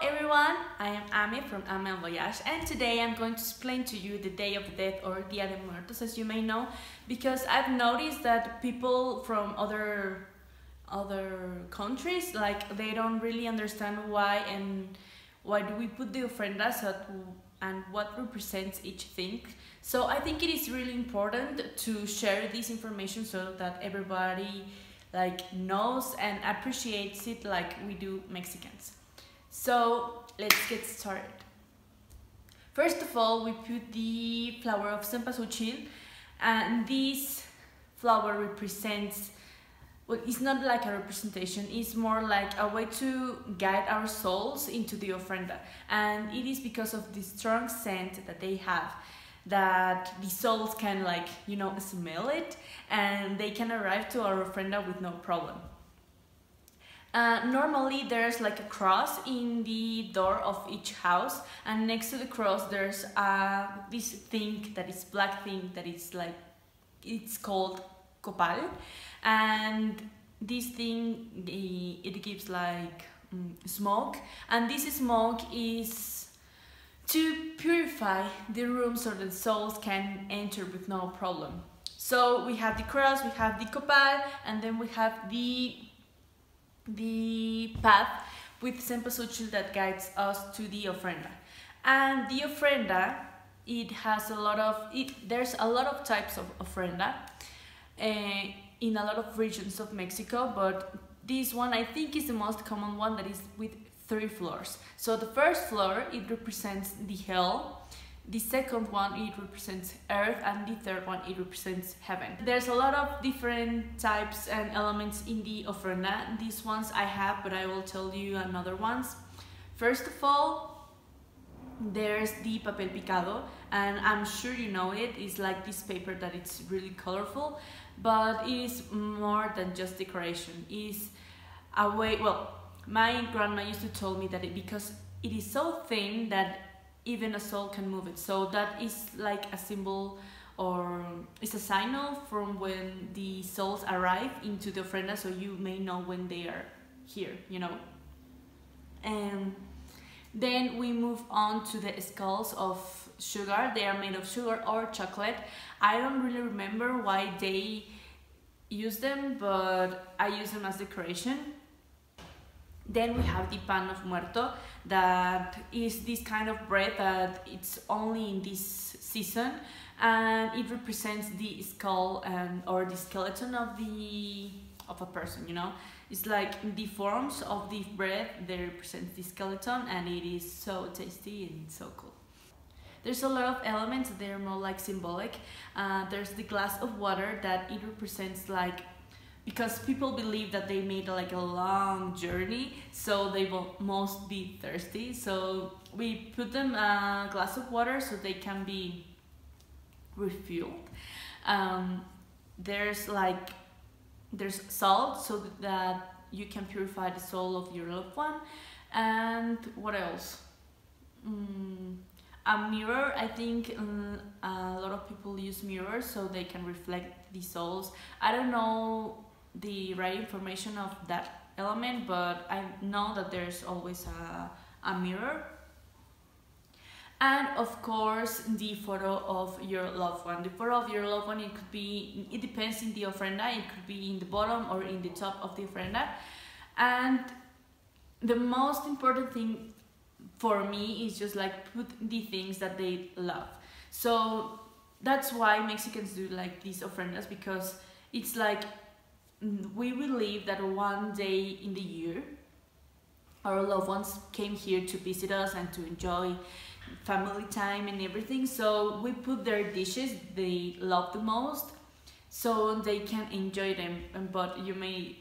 everyone, I am Ame from Ame en Voyage, and today I'm going to explain to you the Day of the Dead or Día de Muertos, as you may know, because I've noticed that people from other countries, like, they don't really understand why do we put the ofrendas and what represents each thing. So I think it is really important to share this information so that everybody knows and appreciates it like we do Mexicans. So let's get started. First of all, we put the flower of cempasúchil, and this flower represents, well, it's not like a representation, it's more like a way to guide our souls into the ofrenda. And it is because of the strong scent that they have that the souls can, smell it, and they can arrive to our ofrenda with no problem. Normally there's like a cross in the door of each house, and next to the cross there's this thing that is black thing that is it's called copal, and this thing it gives smoke, and this smoke is to purify the room so that souls can enter with no problem. So we have the cross, we have the copal, and then we have the path with cempasúchil that guides us to the ofrenda. And the ofrenda, there's a lot of types of ofrenda in a lot of regions of Mexico, but this one I think is the most common one, that is with 3 floors. So the first floor, it represents the hell. The second one, it represents earth, and the third one, it represents heaven. There's a lot of different types and elements in the ofrenda. These ones I have, but I will tell you another ones. First of all, there's the papel picado, and I'm sure you know it. It's like this paper that it's really colorful, but it is more than just decoration. It's a way, well, my grandma used to tell me that because it is so thin that even a soul can move it. So that is like a symbol, or it's a signal from when the souls arrive into the ofrenda, so you may know when they are here, you know. And then we move on to the skulls of sugar. They are made of sugar or chocolate. I don't really remember why they use them, but I use them as decoration. Then we have the pan of muerto, that is this kind of bread that it's only in this season, and it represents the skull or the skeleton of a person, you know. It's like the forms of the bread, they represent the skeleton, and it is so tasty and so cool. There's a lot of elements, they're more like symbolic. There's the glass of water that it represents because people believe that they made a long journey, so they will most be thirsty. So we put them a glass of water so they can be refueled. There's salt so that you can purify the soul of your loved one. And what else? A mirror. I think a lot of people use mirrors so they can reflect the souls. I don't know the right information of that element, but I know that there's always a mirror. And of course, the photo of your loved one. The photo of your loved one, it depends in the ofrenda, it could be in the bottom or in the top of the ofrenda. And the most important thing for me is just put the things that they love. So that's why Mexicans do these ofrendas, because it's we believe that one day in the year our loved ones came here to visit us and to enjoy family time and everything, so we put their dishes they love the most so they can enjoy them. But you may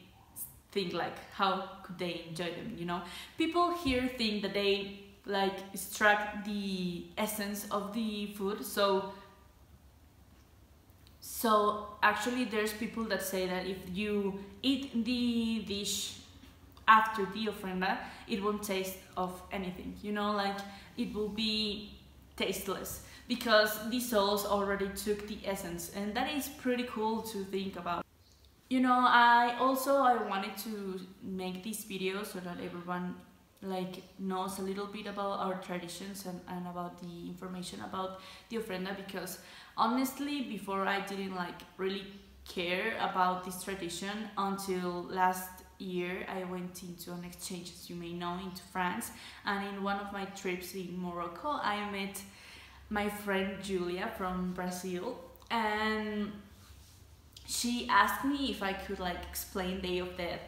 think how could they enjoy them, you know? People here think that they extract the essence of the food, so actually there's people that say that if you eat the dish after the ofrenda, it won't taste of anything, you know, it will be tasteless because the souls already took the essence, and that is pretty cool to think about. You know, I wanted to make this video so that everyone like knows a little bit about our traditions and about the information about the ofrenda, because honestly before I didn't like really care about this tradition until last year. I went into an exchange, as you may know, into France, and in one of my trips in Morocco I met my friend Julia from Brazil, and she asked me if I could like explain Day of Death.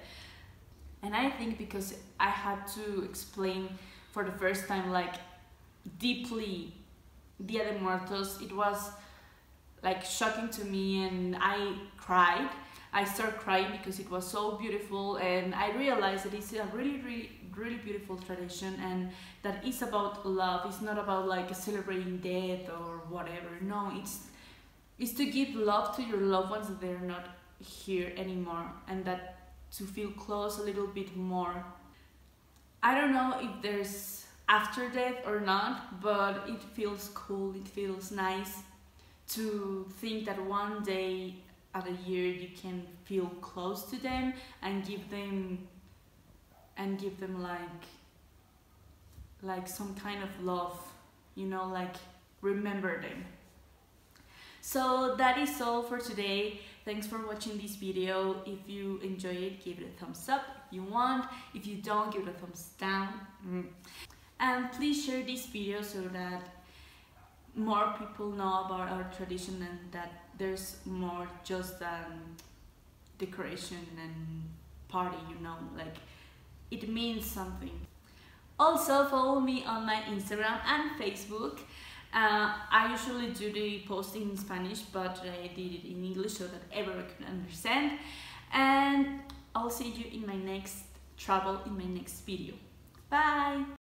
And I think because I had to explain for the first time like deeply Dia de Muertos, it was like shocking to me, and I cried. I started crying because it was so beautiful, and I realized that it's a really beautiful tradition, and that it's about love. It's not about like celebrating death or whatever. No, it's to give love to your loved ones that they're not here anymore, and that to feel close a little bit more. I don't know if there's after death or not, but it feels cool, it feels nice to think that one day at a year you can feel close to them and give them like some kind of love, you know, like remember them. So that is all for today. Thanks for watching this video. If you enjoy it, give it a thumbs up if you want. If you don't, give it a thumbs down. And please share this video so that more people know about our tradition, and that there's more just than decoration and party, you know, like it means something. Also follow me on my Instagram and Facebook. I usually do the posting in Spanish, but I did it in English so that everyone can understand. And I'll see you in my next travel, in my next video. Bye!